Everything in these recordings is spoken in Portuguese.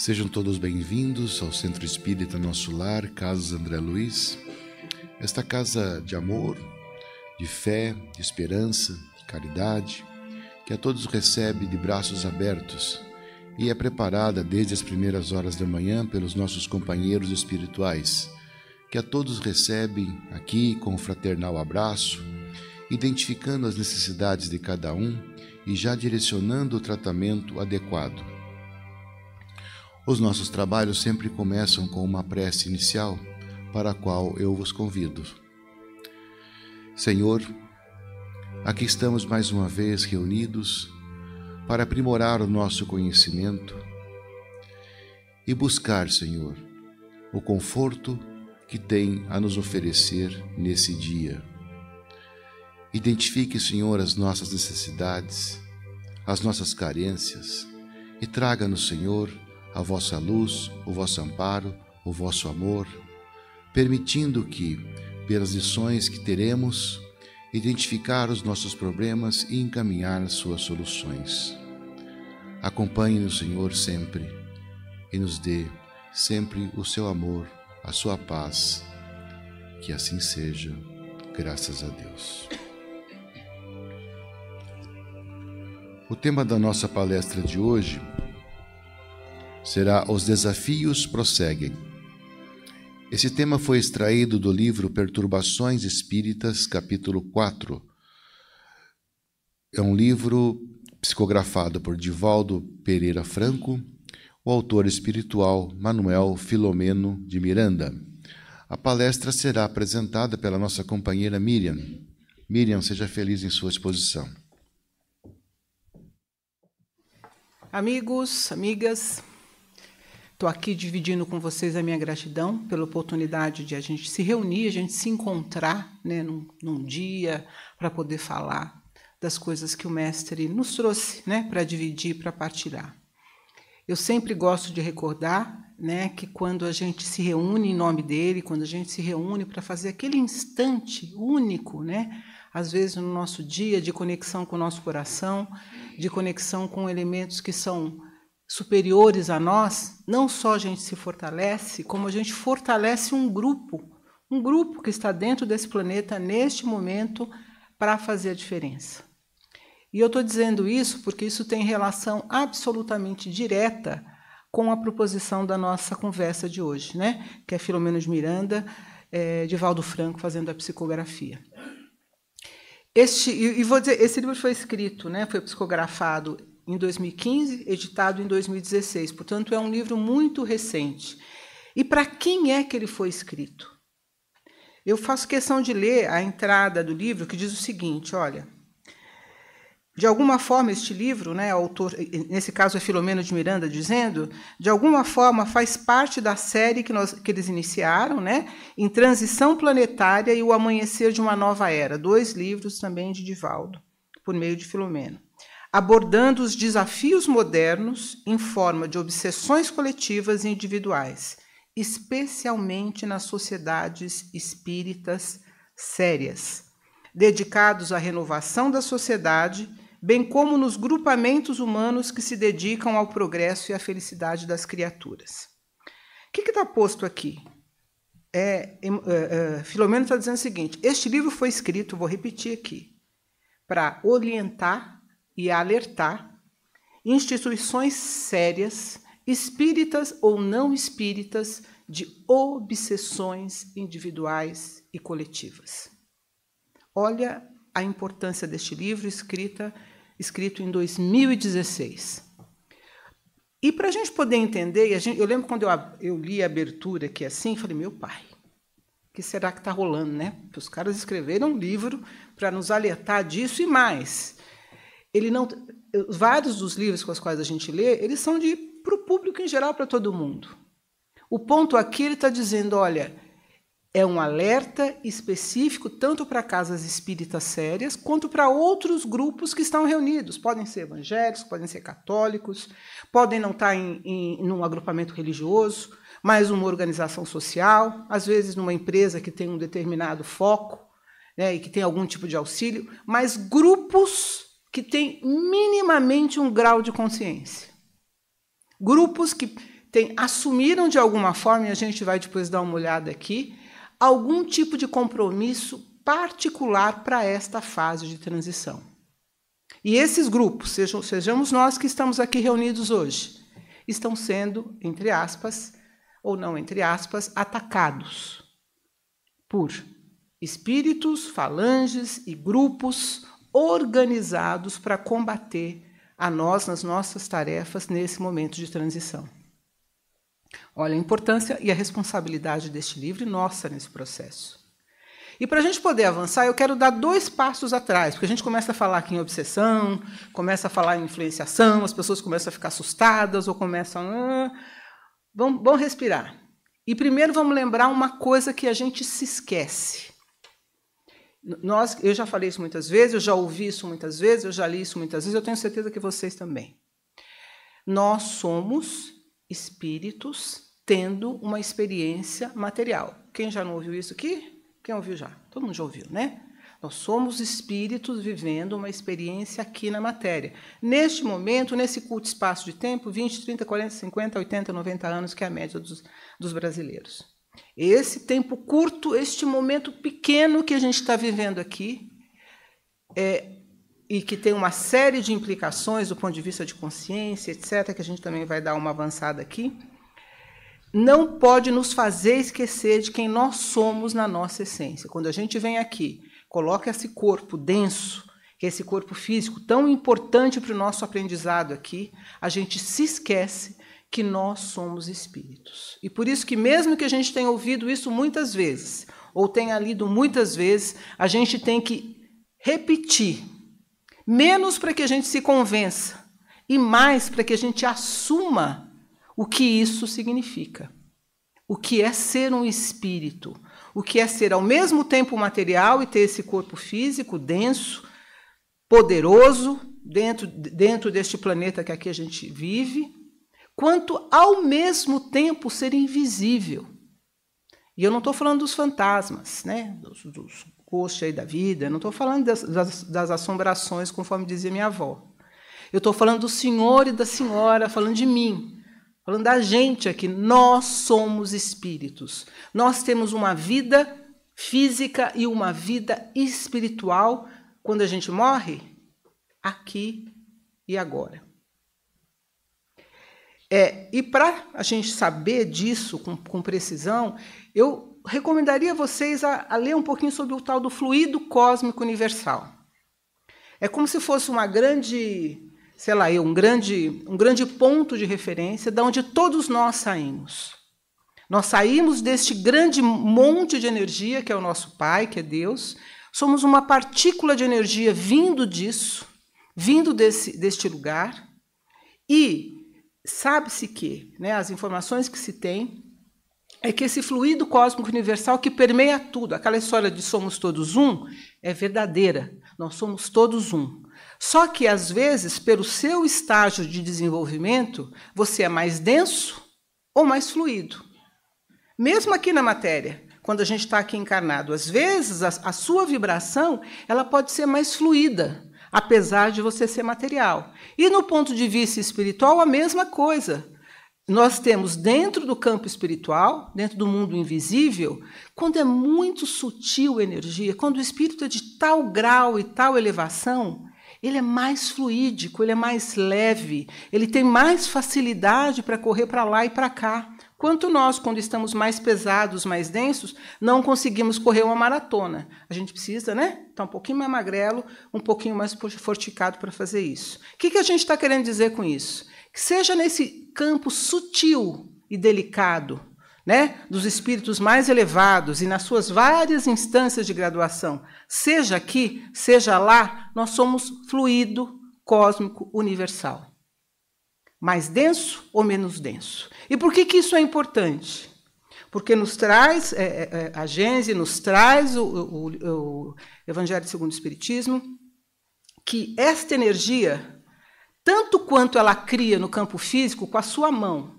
Sejam todos bem-vindos ao Centro Espírita Nosso Lar, Casas André Luiz. Esta casa de amor, de fé, de esperança, de caridade, que a todos recebe de braços abertos e é preparada desde as primeiras horas da manhã pelos nossos companheiros espirituais, que a todos recebem aqui com um fraternal abraço, identificando as necessidades de cada um e já direcionando o tratamento adequado. Os nossos trabalhos sempre começam com uma prece inicial, para a qual eu vos convido. Senhor, aqui estamos mais uma vez reunidos para aprimorar o nosso conhecimento e buscar, Senhor, o conforto que tem a nos oferecer nesse dia. Identifique, Senhor, as nossas necessidades, as nossas carências e traga-nos, Senhor, a vossa luz, o vosso amparo, o vosso amor, permitindo que, pelas lições que teremos, identificar os nossos problemas e encaminhar suas soluções. Acompanhe-nos, Senhor, sempre e nos dê sempre o seu amor, a sua paz. Que assim seja, graças a Deus. O tema da nossa palestra de hoje será Os Desafios Prosseguem. Esse tema foi extraído do livro Perturbações Espíritas, capítulo 4. É um livro psicografado por Divaldo Pereira Franco, o autor espiritual Manuel Filomeno de Miranda. A palestra será apresentada pela nossa companheira Miriam. Miriam, seja feliz em sua exposição. Amigos, amigas, estou aqui dividindo com vocês a minha gratidão pela oportunidade de a gente se reunir, a gente se encontrar, né, num dia para poder falar das coisas que o Mestre nos trouxe, né, para dividir, para partilhar. Eu sempre gosto de recordar, né, que quando a gente se reúne em nome dele, quando a gente se reúne para fazer aquele instante único, né, às vezes no nosso dia, de conexão com o nosso coração, de conexão com elementos que são superiores a nós, não só a gente se fortalece, como a gente fortalece um grupo que está dentro desse planeta neste momento para fazer a diferença. E eu estou dizendo isso porque isso tem relação absolutamente direta com a proposição da nossa conversa de hoje, né? Que é Filomeno de Miranda, Divaldo Franco fazendo a psicografia. Vou dizer, esse livro foi escrito, né? Foi psicografado em 2015, editado em 2016. Portanto, é um livro muito recente. E para quem é que ele foi escrito? Eu faço questão de ler a entrada do livro, que diz o seguinte, olha, de alguma forma este livro, né, autor, nesse caso é Filomeno de Miranda, dizendo, de alguma forma faz parte da série que eles iniciaram, né, em Transição Planetária e o Amanhecer de uma Nova Era, 2 livros também de Divaldo, por meio de Filomeno, abordando os desafios modernos em forma de obsessões coletivas e individuais, especialmente nas sociedades espíritas sérias, dedicados à renovação da sociedade, bem como nos grupamentos humanos que se dedicam ao progresso e à felicidade das criaturas. O que está posto aqui? Filomeno está dizendo o seguinte, este livro foi escrito, vou repetir aqui, para orientar e alertar instituições sérias, espíritas ou não espíritas, de obsessões individuais e coletivas. Olha a importância deste livro escrito em 2016. E para a gente poder entender, eu lembro quando eu li a abertura aqui assim, falei, meu pai, o que será que está rolando, né? Os caras escreveram um livro para nos alertar disso e mais. Vários dos livros com os quais a gente lê, eles são para o público em geral, para todo mundo. O ponto aqui, ele está dizendo, olha, é um alerta específico tanto para casas espíritas sérias quanto para outros grupos que estão reunidos. Podem ser evangélicos, podem ser católicos, podem não estar num agrupamento religioso, mas uma organização social, às vezes numa empresa que tem um determinado foco, né, e que tem algum tipo de auxílio, mas grupos que têm minimamente um grau de consciência. Grupos que assumiram de alguma forma, e a gente vai depois dar uma olhada aqui, algum tipo de compromisso particular para esta fase de transição. E esses grupos, sejamos nós que estamos aqui reunidos hoje, estão sendo, entre aspas, ou não entre aspas, atacados por espíritos, falanges e grupos organizados para combater a nós nas nossas tarefas nesse momento de transição. Olha a importância e a responsabilidade deste livro e nossa nesse processo. E para a gente poder avançar, eu quero dar 2 passos atrás, porque a gente começa a falar aqui em obsessão, começa a falar em influenciação, as pessoas começam a ficar assustadas ou começam a... Vamos respirar. E primeiro vamos lembrar uma coisa que a gente se esquece. Eu já falei isso muitas vezes, eu já ouvi isso muitas vezes, eu já li isso muitas vezes, eu tenho certeza que vocês também. Nós somos espíritos tendo uma experiência material. Quem já não ouviu isso aqui? Quem ouviu já? Todo mundo já ouviu, né? Nós somos espíritos vivendo uma experiência aqui na matéria. Neste momento, nesse curto espaço de tempo, 20, 30, 40, 50, 80, 90 anos, que é a média dos brasileiros. Esse tempo curto, este momento pequeno que a gente está vivendo aqui, e que tem uma série de implicações do ponto de vista de consciência, etc., que a gente também vai dar uma avançada aqui, não pode nos fazer esquecer de quem nós somos na nossa essência. Quando a gente vem aqui, coloca esse corpo denso, que é esse corpo físico tão importante para o nosso aprendizado aqui, a gente se esquece que nós somos espíritos. E por isso que mesmo que a gente tenha ouvido isso muitas vezes, ou tenha lido muitas vezes, a gente tem que repetir, menos para que a gente se convença, e mais para que a gente assuma o que isso significa. O que é ser um espírito, o que é ser ao mesmo tempo material e ter esse corpo físico denso, poderoso, dentro deste planeta que aqui a gente vive, quanto ao mesmo tempo ser invisível. E eu não estou falando dos fantasmas, né? dos ghosts aí da vida, eu não estou falando das assombrações, conforme dizia minha avó. Eu estou falando do senhor e da senhora, falando de mim, falando da gente aqui. Nós somos espíritos. Nós temos uma vida física e uma vida espiritual quando a gente morre, aqui e agora. E para a gente saber disso com precisão, eu recomendaria a vocês a ler um pouquinho sobre o tal do fluido cósmico universal. É como se fosse uma grande, sei lá, um grande ponto de referência de onde todos nós saímos. Nós saímos deste grande monte de energia que é o nosso Pai, que é Deus. Somos uma partícula de energia vindo disso, vindo deste lugar. E sabe-se que, né, as informações que se tem, é que esse fluido cósmico universal que permeia tudo, aquela história de somos todos um, é verdadeira. Nós somos todos um. Só que, às vezes, pelo seu estágio de desenvolvimento, você é mais denso ou mais fluido. Mesmo aqui na matéria, quando a gente está aqui encarnado, às vezes a sua vibração ela pode ser mais fluida, apesar de você ser material. E no ponto de vista espiritual, a mesma coisa. Nós temos dentro do campo espiritual, dentro do mundo invisível, quando é muito sutil a energia, quando o espírito é de tal grau e tal elevação, ele é mais fluídico, ele é mais leve, ele tem mais facilidade para correr para lá e para cá. Quanto nós, quando estamos mais pesados, mais densos, não conseguimos correr uma maratona. A gente precisa, né? Estar um pouquinho mais magrelo, um pouquinho mais fortificado para fazer isso. O que a gente está querendo dizer com isso? Que seja nesse campo sutil e delicado, né, dos espíritos mais elevados e nas suas várias instâncias de graduação, seja aqui, seja lá, nós somos fluido cósmico universal. Mais denso ou menos denso? E por que isso é importante? Porque nos traz, a Gênese nos traz o Evangelho segundo o Espiritismo, que esta energia, tanto quanto ela cria no campo físico com a sua mão,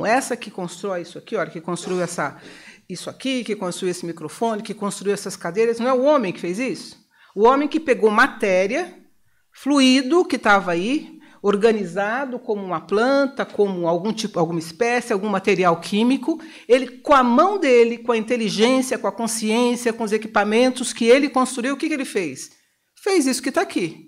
essa que constrói isso aqui, olha, que construiu isso aqui, que construiu esse microfone, que construiu essas cadeiras, não é o homem que fez isso? O homem que pegou matéria, fluido que estava aí, organizado como uma planta, como alguma espécie, algum material químico. Ele, com a mão dele, com a inteligência, com a consciência, com os equipamentos que ele construiu, o que ele fez? Fez isso que está aqui.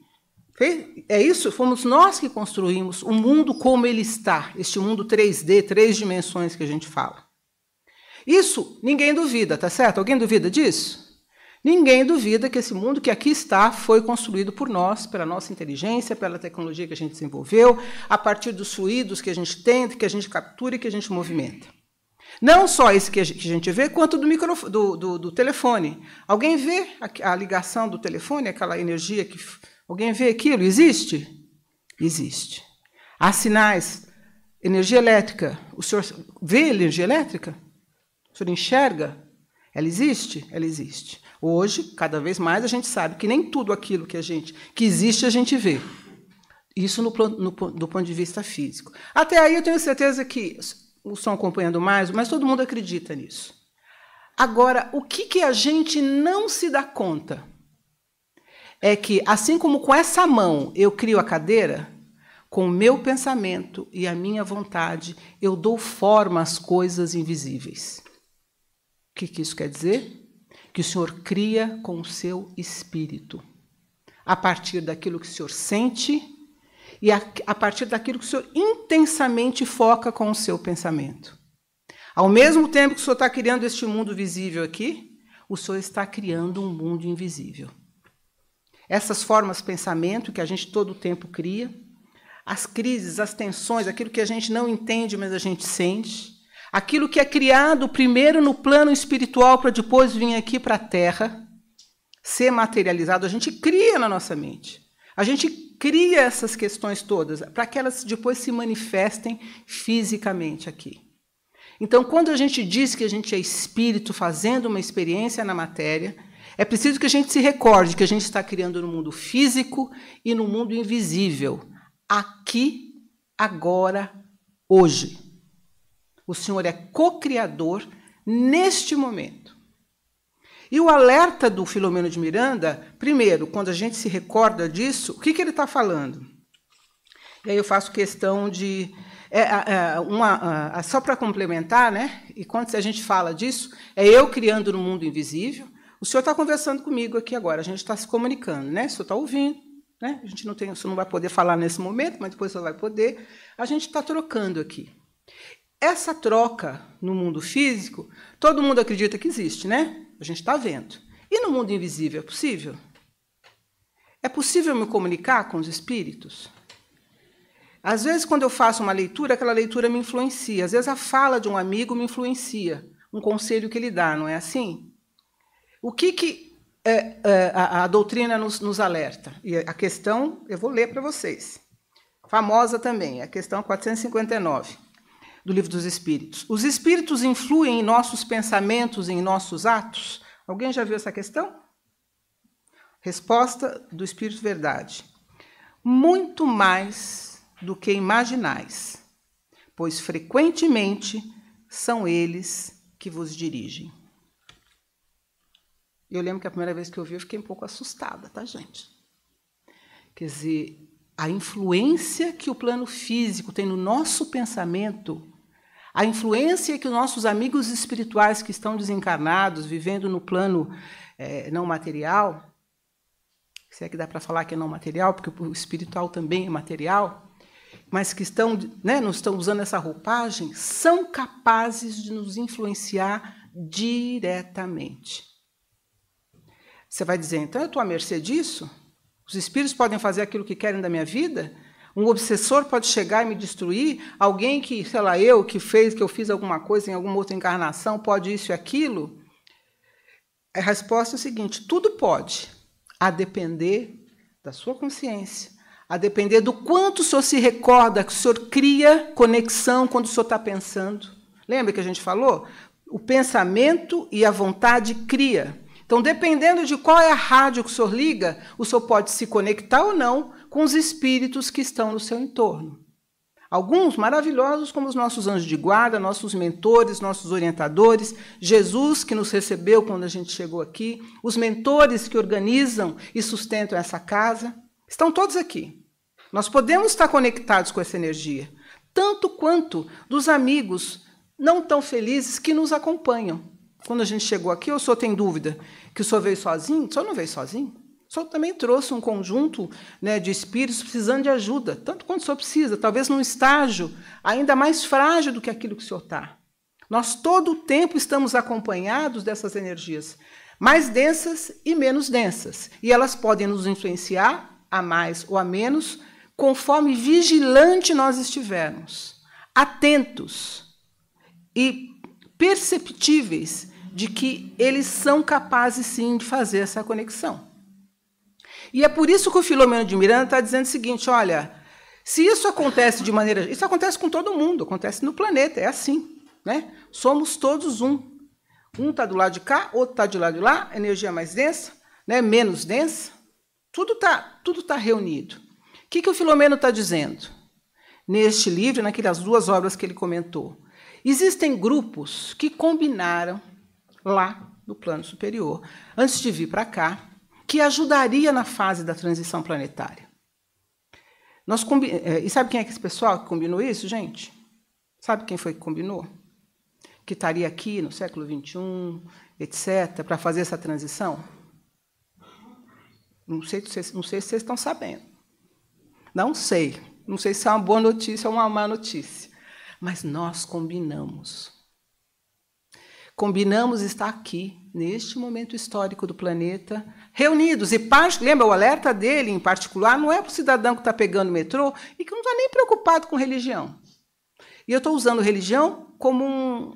É isso? Fomos nós que construímos o mundo como ele está, este mundo 3D, 3 dimensões que a gente fala. Isso ninguém duvida, tá certo? Alguém duvida disso? Ninguém duvida que esse mundo que aqui está foi construído por nós, pela nossa inteligência, pela tecnologia que a gente desenvolveu, a partir dos fluidos que a gente tem, que a gente captura e que a gente movimenta. Não só esse que a gente vê, quanto do telefone. Alguém vê a ligação do telefone, aquela energia que... Alguém vê aquilo? Existe? Existe. Há sinais. Energia elétrica. O senhor vê energia elétrica? O senhor enxerga? Ela existe? Ela existe. Hoje, cada vez mais, a gente sabe que nem tudo aquilo que existe, a gente vê. Isso do ponto de vista físico. Até aí eu tenho certeza que estão acompanhando mais, mas todo mundo acredita nisso. Agora, o que a gente não se dá conta é que, assim como com essa mão eu crio a cadeira, com o meu pensamento e a minha vontade, eu dou forma às coisas invisíveis. O que isso quer dizer? Que o Senhor cria com o seu espírito, a partir daquilo que o Senhor sente e a partir daquilo que o Senhor intensamente foca com o seu pensamento. Ao mesmo tempo que o Senhor está criando este mundo visível aqui, o Senhor está criando um mundo invisível. Essas formas de pensamento que a gente todo o tempo cria, as crises, as tensões, aquilo que a gente não entende, mas a gente sente, aquilo que é criado primeiro no plano espiritual para depois vir aqui para a Terra, ser materializado, a gente cria na nossa mente. A gente cria essas questões todas para que elas depois se manifestem fisicamente aqui. Então, quando a gente diz que a gente é espírito fazendo uma experiência na matéria, é preciso que a gente se recorde que a gente está criando no mundo físico e no mundo invisível, aqui, agora, hoje. O Senhor é co-criador neste momento. E o alerta do Filomeno de Miranda, primeiro, quando a gente se recorda disso, o que ele está falando? E aí eu faço questão de... só para complementar, né? E quando a gente fala disso, é eu criando no mundo invisível. O senhor está conversando comigo aqui agora, a gente está se comunicando, né? O senhor está ouvindo, né? A gente não tem, o senhor não vai poder falar nesse momento, mas depois o senhor vai poder. A gente está trocando aqui. Essa troca no mundo físico, todo mundo acredita que existe, né? A gente está vendo. E no mundo invisível, é possível? É possível me comunicar com os espíritos? Às vezes, quando eu faço uma leitura, aquela leitura me influencia. Às vezes, a fala de um amigo me influencia. Um conselho que ele dá, não é assim? O que a doutrina nos alerta? E a questão, eu vou ler para vocês. Famosa também, a questão 459. Do Livro dos Espíritos. Os espíritos influem em nossos pensamentos e em nossos atos? Alguém já viu essa questão? Resposta do Espírito Verdade. Muito mais do que imaginais, pois frequentemente são eles que vos dirigem. Eu lembro que a primeira vez que eu vi, eu fiquei um pouco assustada, tá, gente? Quer dizer, a influência que o plano físico tem no nosso pensamento, a influência que os nossos amigos espirituais que estão desencarnados, vivendo no plano não material, se é que dá para falar que é não material, porque o espiritual também é material, mas que estão, né, não estão usando essa roupagem, são capazes de nos influenciar diretamente. Você vai dizer, então eu estou à mercê disso? Os espíritos podem fazer aquilo que querem da minha vida? Um obsessor pode chegar e me destruir? Alguém que, sei lá, que eu fiz alguma coisa em alguma outra encarnação, pode isso e aquilo? A resposta é o seguinte, tudo pode, a depender da sua consciência, a depender do quanto o senhor se recorda, que o senhor cria conexão quando o senhor está pensando. Lembra que a gente falou? O pensamento e a vontade cria. Então, dependendo de qual é a rádio que o senhor liga, o senhor pode se conectar ou não com os espíritos que estão no seu entorno. Alguns maravilhosos, como os nossos anjos de guarda, nossos mentores, nossos orientadores, Jesus, que nos recebeu quando a gente chegou aqui, os mentores que organizam e sustentam essa casa, estão todos aqui. Nós podemos estar conectados com essa energia, tanto quanto dos amigos não tão felizes que nos acompanham. Quando a gente chegou aqui, o senhor tem dúvida que o senhor veio sozinho? O senhor não veio sozinho? O senhor também trouxe um conjunto, né, de espíritos precisando de ajuda, tanto quanto o senhor precisa, talvez num estágio ainda mais frágil do que aquilo que o senhor está. Nós todo o tempo estamos acompanhados dessas energias, mais densas e menos densas. E elas podem nos influenciar a mais ou a menos, conforme vigilante nós estivermos, atentos e perceptíveis de que eles são capazes, sim, de fazer essa conexão. E é por isso que o Filomeno de Miranda está dizendo o seguinte, olha, se isso acontece de maneira... Isso acontece com todo mundo, acontece no planeta, é assim, né? Somos todos um. Um está do lado de cá, outro está do lado de lá, energia mais densa, né? Menos densa. Tudo tá reunido. O que o Filomeno está dizendo? Neste livro, naquelas duas obras que ele comentou, existem grupos que combinaram lá no plano superior, antes de vir para cá, que ajudaria na fase da transição planetária. E sabe quem é esse pessoal que combinou isso, gente? Sabe quem foi que combinou? Que estaria aqui no século XXI, etc., para fazer essa transição? Não sei se vocês estão sabendo. Não sei. Não sei se é uma boa notícia ou uma má notícia. Mas nós combinamos. Combinamos estar aqui, neste momento histórico do planeta, reunidos. E lembra, o alerta dele, em particular, não é para o cidadão que está pegando o metrô e que não está nem preocupado com religião. E eu estou usando religião como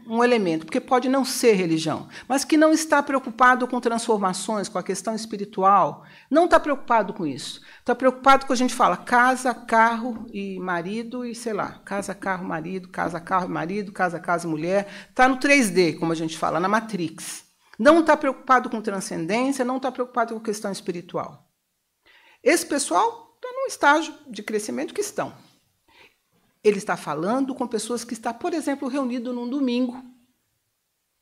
um elemento, porque pode não ser religião, mas que não está preocupado com transformações, com a questão espiritual, não está preocupado com isso. Está preocupado com a gente fala casa, carro e marido e, sei lá, casa, carro, marido, casa, carro, marido, casa, casa, mulher. Está no 3D, como a gente fala, na Matrix. Não está preocupado com transcendência, não está preocupado com a questão espiritual. Esse pessoal está num estágio de crescimento que estão. Ele está falando com pessoas que estão, por exemplo, reunido num domingo,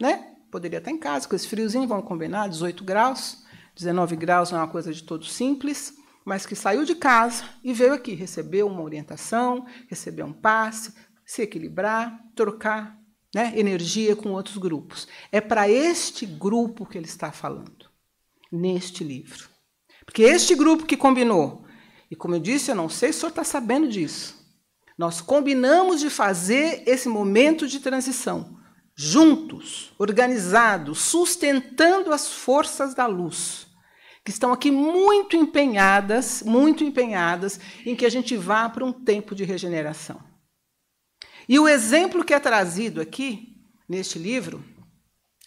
né? Poderia estar em casa, com esse friozinho, vamos combinar, 18 graus, 19 graus não é uma coisa de todo simples, mas que saiu de casa e veio aqui, recebeu uma orientação, recebeu um passe, se equilibrar, trocar, né, energia com outros grupos. É para este grupo que ele está falando, neste livro. Porque este grupo que combinou, e como eu disse, eu não sei se o senhor está sabendo disso, nós combinamos de fazer esse momento de transição, juntos, organizados, sustentando as forças da luz, que estão aqui muito empenhadas em que a gente vá para um tempo de regeneração. E o exemplo que é trazido aqui, neste livro,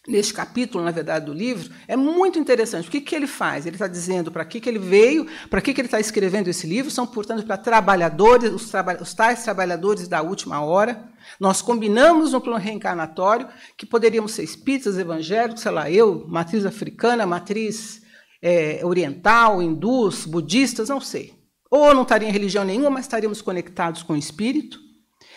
neste capítulo, na verdade, do livro, é muito interessante. O que ele faz? Ele está dizendo para que ele veio, para que ele está escrevendo esse livro, são, portanto, para trabalhadores, os tais trabalhadores da última hora. Nós combinamos no plano reencarnatório que poderíamos ser espíritas, evangélicos, sei lá, matriz africana, matriz oriental, hindus, budistas, não sei. Ou não estaria em religião nenhuma, mas estaríamos conectados com o espírito.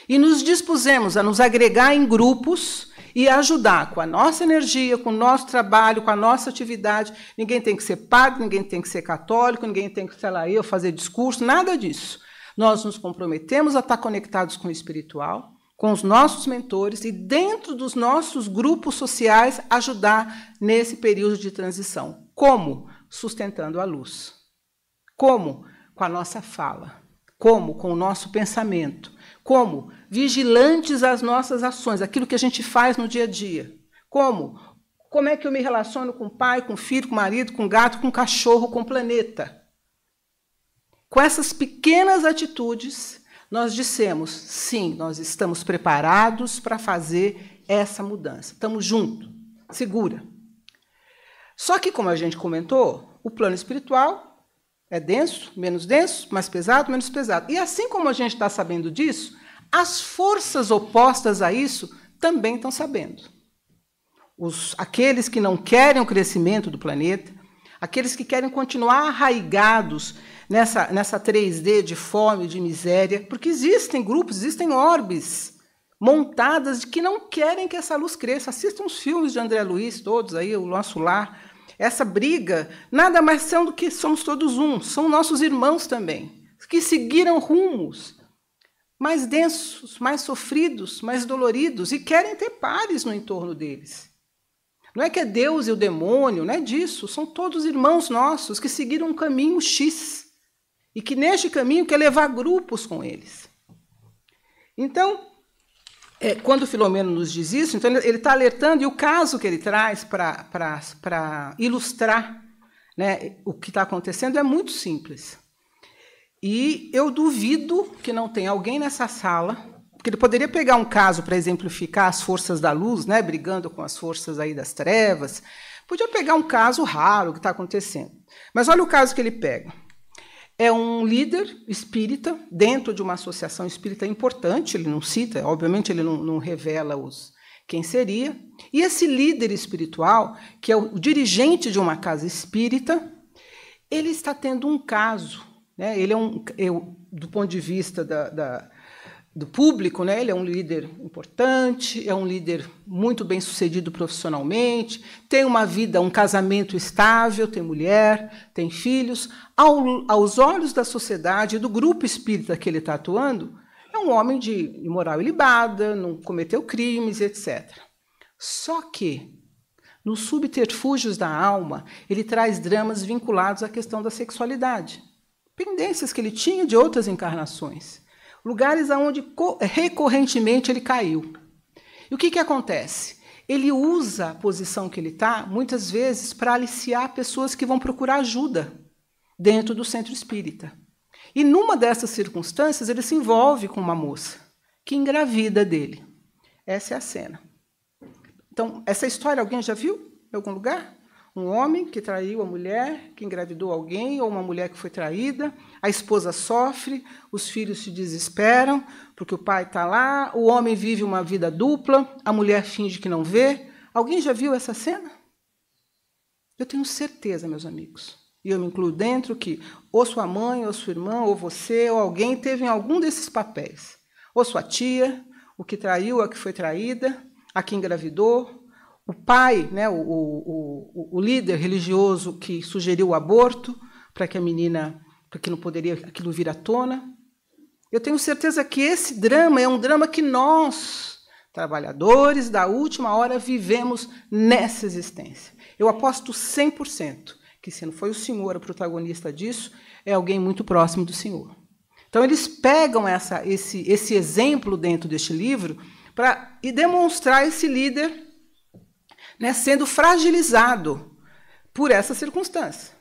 E nos dispusemos a nos agregar em grupos e ajudar com a nossa energia, com o nosso trabalho, com a nossa atividade. Ninguém tem que ser padre, ninguém tem que ser católico, ninguém tem que, sei lá, fazer discurso, nada disso. Nós nos comprometemos a estar conectados com o espiritual, com os nossos mentores e, dentro dos nossos grupos sociais, ajudar nesse período de transição. Como? Sustentando a luz. Como? Com a nossa fala. Como? Com o nosso pensamento. Como? Vigilantes às nossas ações, aquilo que a gente faz no dia a dia. Como? Como é que eu me relaciono com o pai, com o filho, com o marido, com o gato, com o cachorro, com o planeta? Com essas pequenas atitudes, nós dissemos, sim, nós estamos preparados para fazer essa mudança. Estamos juntos, segura. Só que, como a gente comentou, o plano espiritual é denso, mais pesado, menos pesado. E assim como a gente está sabendo disso, as forças opostas a isso também estão sabendo. Aqueles que não querem o crescimento do planeta, aqueles que querem continuar arraigados nessa 3D de fome, de miséria, porque existem grupos, existem orbes montadas de que não querem que essa luz cresça. Assistam os filmes de André Luiz, todos aí, O Nosso Lar. Essa briga nada mais são do que somos todos um, são nossos irmãos também. que seguiram rumos mais densos, mais sofridos, mais doloridos, e querem ter pares no entorno deles. Não é que é Deus e o demônio, não é disso. São todos irmãos nossos que seguiram um caminho X, e que neste caminho quer levar grupos com eles. Então, quando Filomeno nos diz isso, então ele está alertando, e o caso que ele traz para ilustrar, né, o que está acontecendo é muito simples. E eu duvido que não tenha alguém nessa sala, porque ele poderia pegar um caso para exemplificar as forças da luz, né, brigando com as forças aí das trevas, podia pegar um caso raro que está acontecendo. Mas olha o caso que ele pega. É um líder espírita dentro de uma associação espírita importante, ele não cita, obviamente ele não revela quem seria, e esse líder espiritual, que é o dirigente de uma casa espírita, ele está tendo um caso, né? Ele do ponto de vista do público, né? Ele é um líder importante, é um líder muito bem sucedido profissionalmente, tem uma vida, um casamento estável, tem mulher, tem filhos. Aos olhos da sociedade e do grupo espírita que ele está atuando, é um homem de moral ilibada, não cometeu crimes, etc. Só que, nos subterfúgios da alma, ele traz dramas vinculados à questão da sexualidade, pendências que ele tinha de outras encarnações, lugares onde recorrentemente ele caiu. E o que acontece? Ele usa a posição que ele está, muitas vezes, para aliciar pessoas que vão procurar ajuda dentro do centro espírita. E numa dessas circunstâncias, ele se envolve com uma moça que engravida dele. Essa é a cena. Então, essa história alguém já viu em algum lugar? Um homem que traiu a mulher, que engravidou alguém, ou uma mulher que foi traída, a esposa sofre, os filhos se desesperam, porque o pai está lá, o homem vive uma vida dupla, a mulher finge que não vê. Alguém já viu essa cena? Eu tenho certeza, meus amigos, e eu me incluo dentro, que ou sua mãe, ou sua irmã, ou você, ou alguém teve em algum desses papéis. Ou sua tia, o que traiu, a que foi traída, a que engravidou, o pai, né, o líder religioso que sugeriu o aborto para que a menina, porque não poderia aquilo vir à tona. Eu tenho certeza que esse drama é um drama que nós, trabalhadores da última hora, vivemos nessa existência. Eu aposto 100% que, se não foi o Senhor o protagonista disso, é alguém muito próximo do Senhor. Então, eles pegam esse exemplo dentro deste livro para demonstrar esse líder, né, sendo fragilizado por essa circunstância.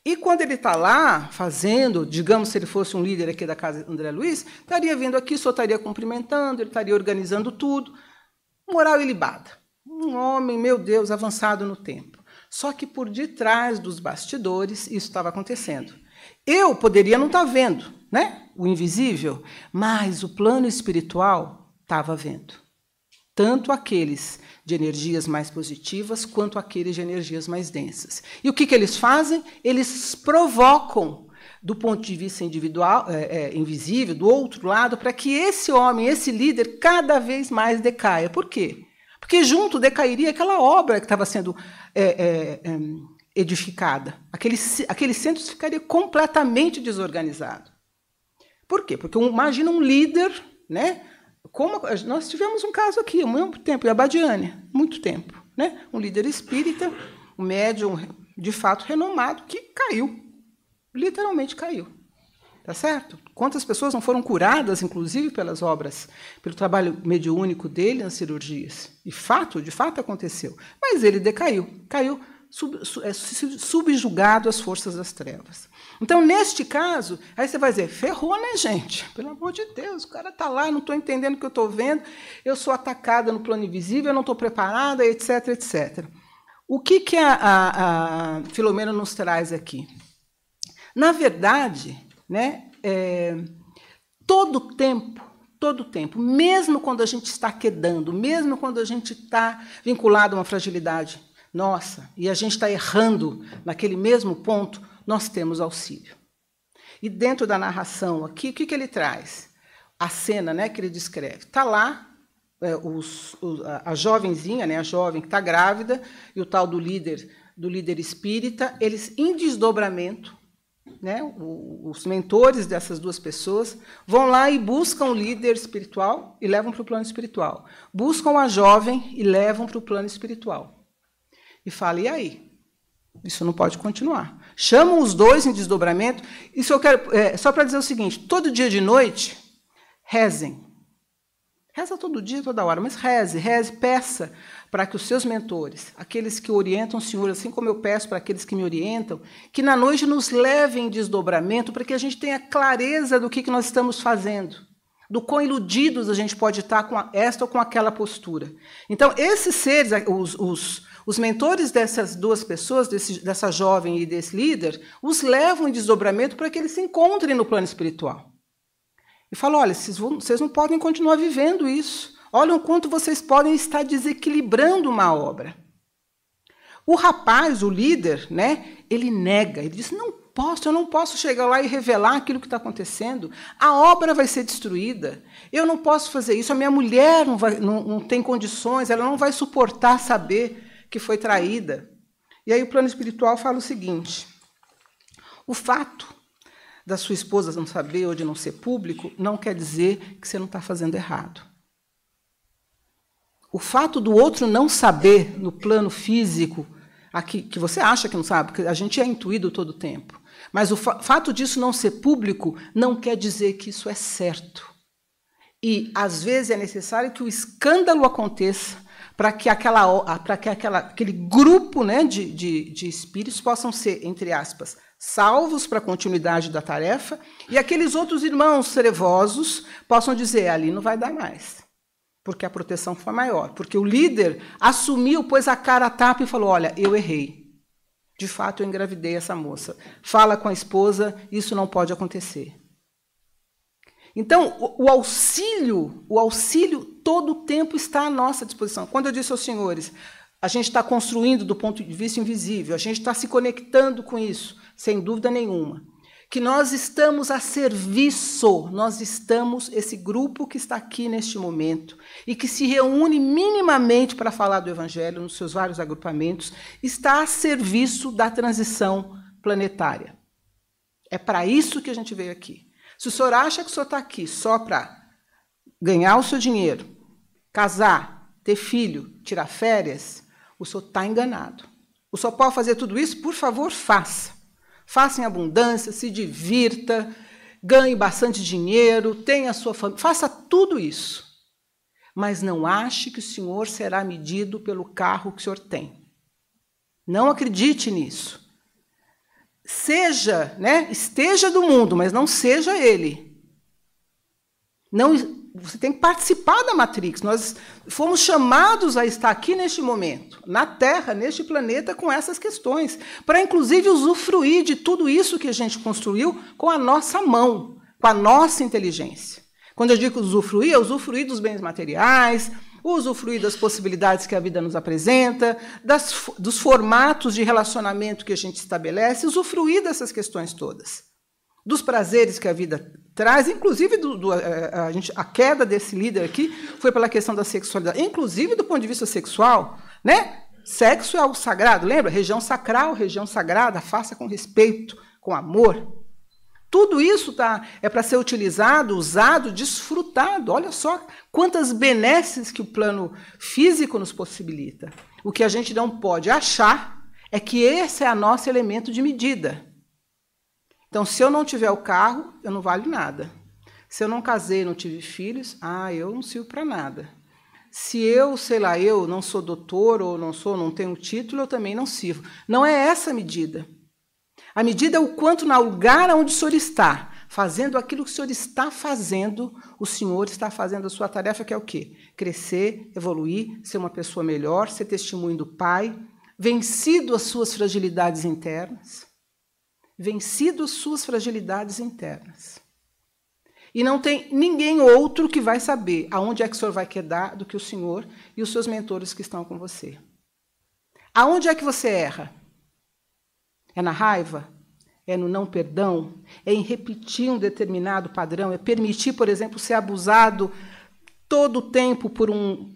E quando ele está lá fazendo, digamos, se ele fosse um líder aqui da casa André Luiz, estaria vindo aqui, só estaria cumprimentando, ele estaria organizando tudo. Moral ilibada. Um homem, meu Deus, avançado no tempo. Só que por detrás dos bastidores isso estava acontecendo. Eu poderia não estar vendo, né, o invisível, mas o plano espiritual estava vendo. Tanto aqueles de energias mais positivas, quanto aqueles de energias mais densas. E o que eles fazem? Eles provocam, do ponto de vista individual, invisível, do outro lado, para que esse homem, esse líder, cada vez mais decaia. Por quê? Porque junto decairia aquela obra que estava sendo edificada. Aquele centro ficaria completamente desorganizado. Por quê? Porque imagina um líder, né? Como nós tivemos um caso aqui, há muito tempo, em Abadiânia, muito tempo, né? Um líder espírita, um médium de fato renomado, que caiu, literalmente caiu. Tá certo? Quantas pessoas não foram curadas, inclusive, pelas obras, pelo trabalho mediúnico dele nas cirurgias? E de fato aconteceu. Mas ele decaiu, caiu subjugado às forças das trevas. Então, neste caso, aí você vai dizer, ferrou, né, gente? Pelo amor de Deus, o cara está lá, não estou entendendo o que eu estou vendo, eu sou atacada no plano invisível, eu não estou preparada, etc, etc. O que a Filomena nos traz aqui? Na verdade, né, todo tempo, mesmo quando a gente está quedando, mesmo quando a gente está vinculado a uma fragilidade nossa, e a gente está errando naquele mesmo ponto, nós temos auxílio. E dentro da narração aqui, o que ele traz? A cena, né, que ele descreve. Está lá a jovenzinha, né, a jovem que está grávida, e o tal do líder espírita, eles em desdobramento, né, os mentores dessas duas pessoas, vão lá e buscam o líder espiritual e levam para o plano espiritual. Buscam a jovem e levam para o plano espiritual. E falam, e aí? Isso não pode continuar. Chamam os dois em desdobramento. Isso eu quero, só para dizer o seguinte, todo dia de noite, rezem. Reza todo dia, toda hora, mas reze, peça para que os seus mentores, aqueles que orientam o Senhor, assim como eu peço para aqueles que me orientam, que na noite nos levem em desdobramento para que a gente tenha clareza do que nós estamos fazendo, do quão iludidos a gente pode estar com esta ou com aquela postura. Então, esses seres, os mentores dessas duas pessoas, dessa jovem e desse líder, os levam em desdobramento para que eles se encontrem no plano espiritual. E falam, olha, vocês não podem continuar vivendo isso. Olha o quanto vocês podem estar desequilibrando uma obra. O rapaz, o líder, né, ele nega, ele diz, eu não posso chegar lá e revelar aquilo que está acontecendo. A obra vai ser destruída. Eu não posso fazer isso. A minha mulher não tem condições, ela não vai suportar saber que foi traída. E aí o plano espiritual fala o seguinte, o fato da sua esposa não saber ou de não ser público não quer dizer que você não está fazendo errado. O fato do outro não saber no plano físico, aqui, que você acha que não sabe, porque a gente é intuído todo o tempo, mas o fato disso não ser público não quer dizer que isso é certo. E, às vezes, é necessário que o escândalo aconteça para que aquele grupo, né, de espíritos possam ser, entre aspas, salvos para a continuidade da tarefa, e aqueles outros irmãos trevosos possam dizer, ali não vai dar mais, porque a proteção foi maior, porque o líder assumiu, pôs a cara a tapa e falou, olha, eu errei, de fato eu engravidei essa moça, fala com a esposa, isso não pode acontecer. Então, o auxílio todo o tempo está à nossa disposição. Quando eu disse aos senhores, a gente está construindo do ponto de vista invisível, a gente está se conectando com isso, sem dúvida nenhuma, que nós estamos a serviço, nós estamos, esse grupo que está aqui neste momento, e que se reúne minimamente para falar do Evangelho, nos seus vários agrupamentos, está a serviço da transição planetária. É para isso que a gente veio aqui. Se o senhor acha que o senhor está aqui só para ganhar o seu dinheiro, casar, ter filho, tirar férias, o senhor está enganado. O senhor pode fazer tudo isso? Por favor, faça. Faça em abundância, se divirta, ganhe bastante dinheiro, tenha a sua família, faça tudo isso. Mas não ache que o senhor será medido pelo carro que o senhor tem. Não acredite nisso. Seja, né, esteja do mundo, mas não seja ele. Não, você tem que participar da Matrix. Nós fomos chamados a estar aqui neste momento, na Terra, neste planeta, com essas questões, para, inclusive, usufruir de tudo isso que a gente construiu com a nossa mão, com a nossa inteligência. Quando eu digo usufruir, é usufruir dos bens materiais, usufruir das possibilidades que a vida nos apresenta, dos formatos de relacionamento que a gente estabelece, usufruir dessas questões todas. Dos prazeres que a vida traz, inclusive a queda desse líder aqui foi pela questão da sexualidade, inclusive do ponto de vista sexual, né? Sexo é algo sagrado, lembra? Região sacral, região sagrada, faça com respeito, com amor. Tudo isso é para ser utilizado, usado, desfrutado. Olha só quantas benesses que o plano físico nos possibilita. O que a gente não pode achar é que esse é o nosso elemento de medida. Então, se eu não tiver o carro, eu não valho nada. Se eu não casei, não tive filhos, eu não sirvo para nada. Se eu, sei lá, eu não sou doutor ou não tenho título, eu também não sirvo. Não é essa a medida. A medida é o quanto, no lugar onde o senhor está, fazendo aquilo que o senhor está fazendo, o senhor está fazendo a sua tarefa, que é o quê? Crescer, evoluir, ser uma pessoa melhor, ser testemunho do Pai, vencido as suas fragilidades internas. Vencido as suas fragilidades internas. E não tem ninguém outro que vai saber aonde é que o senhor vai quedar do que o senhor e os seus mentores que estão com você. Aonde é que você erra? É na raiva? É no não perdão? É em repetir um determinado padrão? É permitir, por exemplo, ser abusado todo o tempo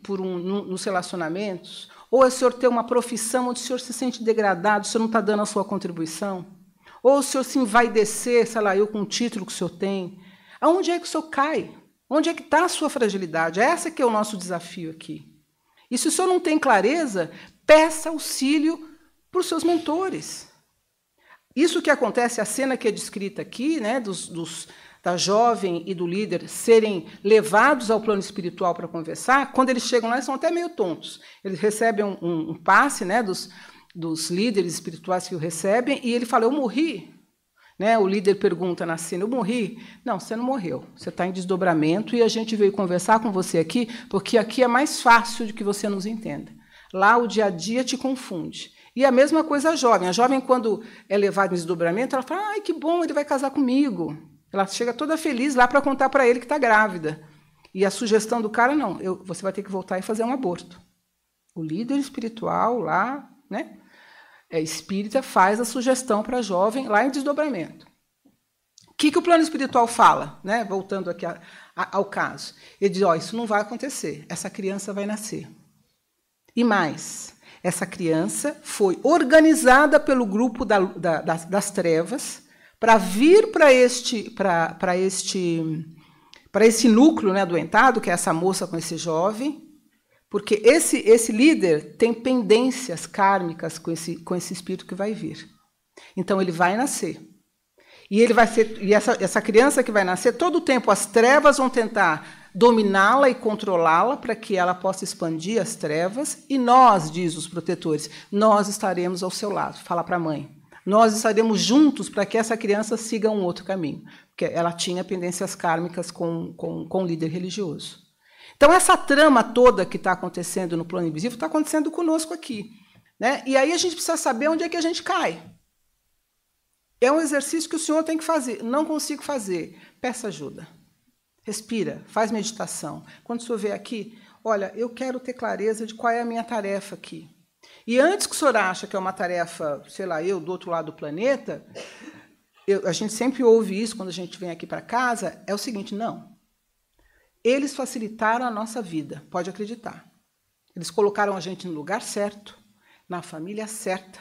nos relacionamentos? Ou é o senhor ter uma profissão onde o senhor se sente degradado, o senhor não está dando a sua contribuição? Ou o senhor se envaidecer, sei lá, eu com o título que o senhor tem. Aonde é que o senhor cai? Onde é que está a sua fragilidade? Esse que é o nosso desafio aqui. E se o senhor não tem clareza, peça auxílio para os seus mentores. Isso que acontece, a cena que é descrita aqui, né, da jovem e do líder serem levados ao plano espiritual para conversar, quando eles chegam lá, eles são até meio tontos. Eles recebem um passe, né, dos líderes espirituais que o recebem, e ele fala, eu morri. Né, o líder pergunta na cena, eu morri? Não, você não morreu. Você está em desdobramento e a gente veio conversar com você aqui, porque aqui é mais fácil de que você nos entenda. Lá o dia a dia te confunde. E a mesma coisa a jovem. A jovem, quando é levada em desdobramento, ela fala, ai, que bom, ele vai casar comigo. Ela chega toda feliz lá para contar para ele que está grávida. E a sugestão do cara, não, você vai ter que voltar e fazer um aborto. O líder espiritual lá, né, espírita, faz a sugestão para a jovem lá em desdobramento. O que o plano espiritual fala? Né, voltando aqui ao caso. Ele diz, isso não vai acontecer, essa criança vai nascer. E mais, essa criança foi organizada pelo grupo das trevas para vir para esse núcleo, né, adoentado, que é essa moça com esse jovem, porque esse líder tem pendências kármicas com esse espírito que vai vir. Então, ele vai nascer. E essa criança que vai nascer, todo o tempo as trevas vão tentar dominá-la e controlá-la para que ela possa expandir as trevas, e nós, diz os protetores, nós estaremos ao seu lado. Fala para a mãe. Nós estaremos juntos para que essa criança siga um outro caminho, porque ela tinha pendências kármicas com o líder religioso. Então, essa trama toda que está acontecendo no plano invisível está acontecendo conosco aqui. Né? E aí a gente precisa saber onde é que a gente cai. É um exercício que o senhor tem que fazer. Não consigo fazer. Peça ajuda. Respira, faz meditação. Quando o senhor vier aqui, olha, eu quero ter clareza de qual é a minha tarefa aqui. E antes que o senhor ache que é uma tarefa, sei lá, eu do outro lado do planeta, a gente sempre ouve isso quando a gente vem aqui para casa, é o seguinte, não. Eles facilitaram a nossa vida, pode acreditar. Eles colocaram a gente no lugar certo, na família certa,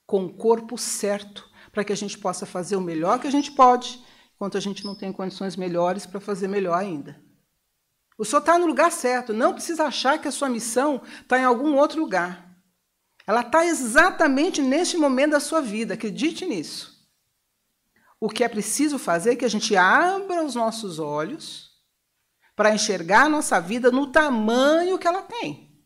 com o corpo certo, para que a gente possa fazer o melhor que a gente pode, enquanto a gente não tem condições melhores para fazer melhor ainda. O senhor está no lugar certo, não precisa achar que a sua missão está em algum outro lugar. Ela está exatamente neste momento da sua vida, acredite nisso. O que é preciso fazer é que a gente abra os nossos olhos para enxergar a nossa vida no tamanho que ela tem.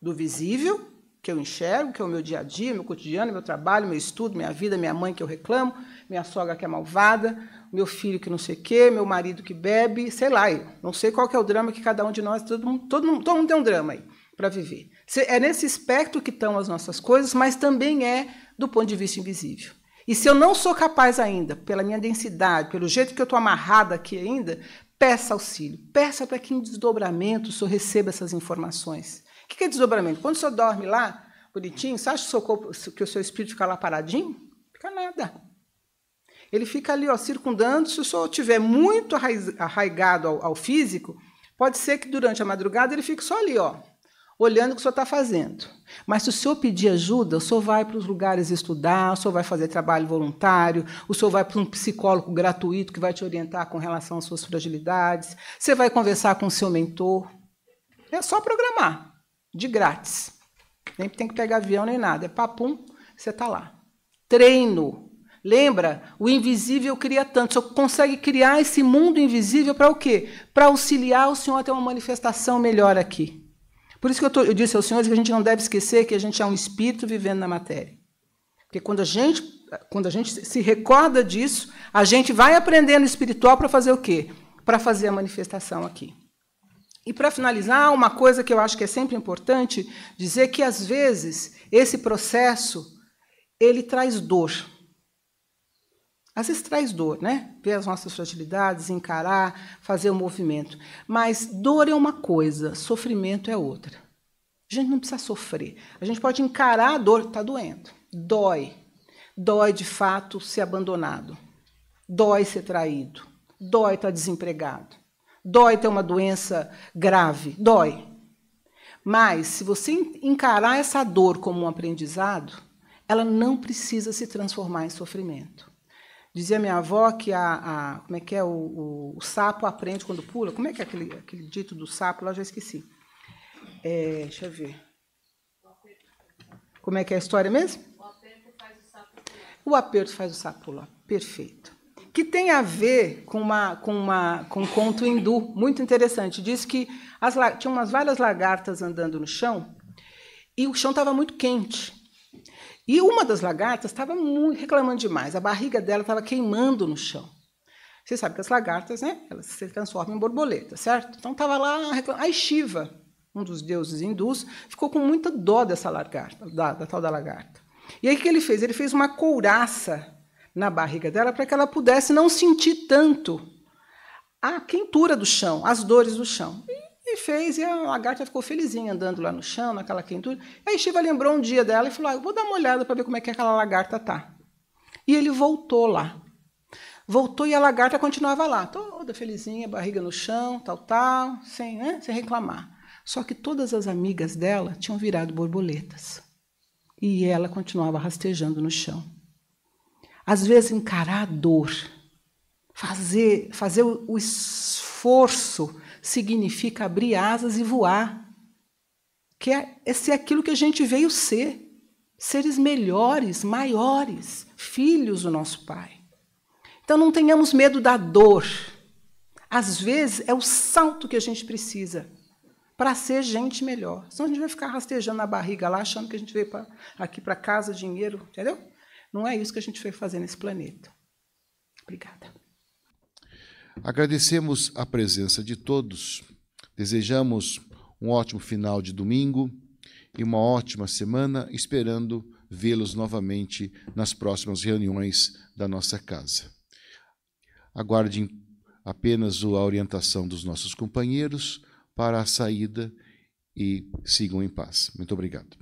Do visível, que eu enxergo, que é o meu dia a dia, meu cotidiano, meu trabalho, meu estudo, minha vida, minha mãe que eu reclamo, minha sogra que é malvada, meu filho que não sei o quê, meu marido que bebe, sei lá, eu não sei qual que é o drama que cada um de nós, todo mundo tem um drama aí para viver. É nesse espectro que estão as nossas coisas, mas também é do ponto de vista invisível. E se eu não sou capaz ainda, pela minha densidade, pelo jeito que eu estou amarrada aqui ainda, peça auxílio. Peça para que em desdobramento o senhor receba essas informações. O que é desdobramento? Quando o senhor dorme lá, bonitinho, você acha que o seu espírito fica lá paradinho? Fica nada. Ele fica ali, ó, circundando. Se o senhor estiver muito arraigado ao físico, pode ser que durante a madrugada ele fique só ali, ó, olhando o que o senhor está fazendo. Mas se o senhor pedir ajuda, o senhor vai para os lugares estudar, o senhor vai fazer trabalho voluntário, o senhor vai para um psicólogo gratuito que vai te orientar com relação às suas fragilidades, você vai conversar com o seu mentor. É só programar, de grátis. Nem tem que pegar avião nem nada. É papum, você está lá. Treino. Lembra? O invisível cria tanto. O senhor consegue criar esse mundo invisível para o quê? Para auxiliar o senhor a ter uma manifestação melhor aqui. Por isso que eu disse aos senhores que a gente não deve esquecer que a gente é um espírito vivendo na matéria. Porque quando a gente se recorda disso, a gente vai aprendendo espiritual para fazer o quê? Para fazer a manifestação aqui. E para finalizar, uma coisa que eu acho que é sempre importante dizer que, às vezes, esse processo ele traz dor. Às vezes traz dor, né? Ver as nossas fragilidades, encarar, fazer o movimento. Mas dor é uma coisa, sofrimento é outra. A gente não precisa sofrer. A gente pode encarar a dor, está doendo. Dói. Dói, de fato, ser abandonado. Dói ser traído. Dói estar desempregado. Dói ter uma doença grave. Dói. Mas, se você encarar essa dor como um aprendizado, ela não precisa se transformar em sofrimento. Dizia minha avó que como é que é, o sapo aprende quando pula. Como é que é aquele dito do sapo? Lá já esqueci. Deixa eu ver. Como é que é a história mesmo? O aperto faz o sapo pular. O aperto faz o sapo pular. Perfeito. Que tem a ver com um conto hindu muito interessante. Diz que tinha várias lagartas andando no chão e o chão estava muito quente. E uma das lagartas estava reclamando demais. A barriga dela estava queimando no chão. Você sabe que as lagartas, né, elas se transformam em borboleta, certo? Então estava lá reclamando. Aí Shiva, um dos deuses hindus, ficou com muita dó dessa lagarta, da tal da lagarta. E aí o que ele fez? Ele fez uma couraça na barriga dela para que ela pudesse não sentir tanto a quentura do chão, as dores do chão. E fez, e a lagarta ficou felizinha andando lá no chão, naquela quentura. Aí Shiva lembrou um dia dela e falou, eu vou dar uma olhada para ver como é que aquela lagarta está. E ele voltou lá. Voltou e a lagarta continuava lá, toda felizinha, barriga no chão, tal, sem reclamar. Só que todas as amigas dela tinham virado borboletas. E ela continuava rastejando no chão. Às vezes, encarar a dor, fazer o esforço, significa abrir asas e voar. Que é ser aquilo que a gente veio ser. Seres melhores, maiores, filhos do nosso Pai. Então, não tenhamos medo da dor. Às vezes, é o salto que a gente precisa para ser gente melhor. Senão a gente vai ficar rastejando na barriga lá, achando que a gente veio aqui para casa, dinheiro, entendeu? Não é isso que a gente veio fazer nesse planeta. Obrigada. Agradecemos a presença de todos. Desejamos um ótimo final de domingo e uma ótima semana, esperando vê-los novamente nas próximas reuniões da nossa casa. Aguardem apenas a orientação dos nossos companheiros para a saída e sigam em paz. Muito obrigado.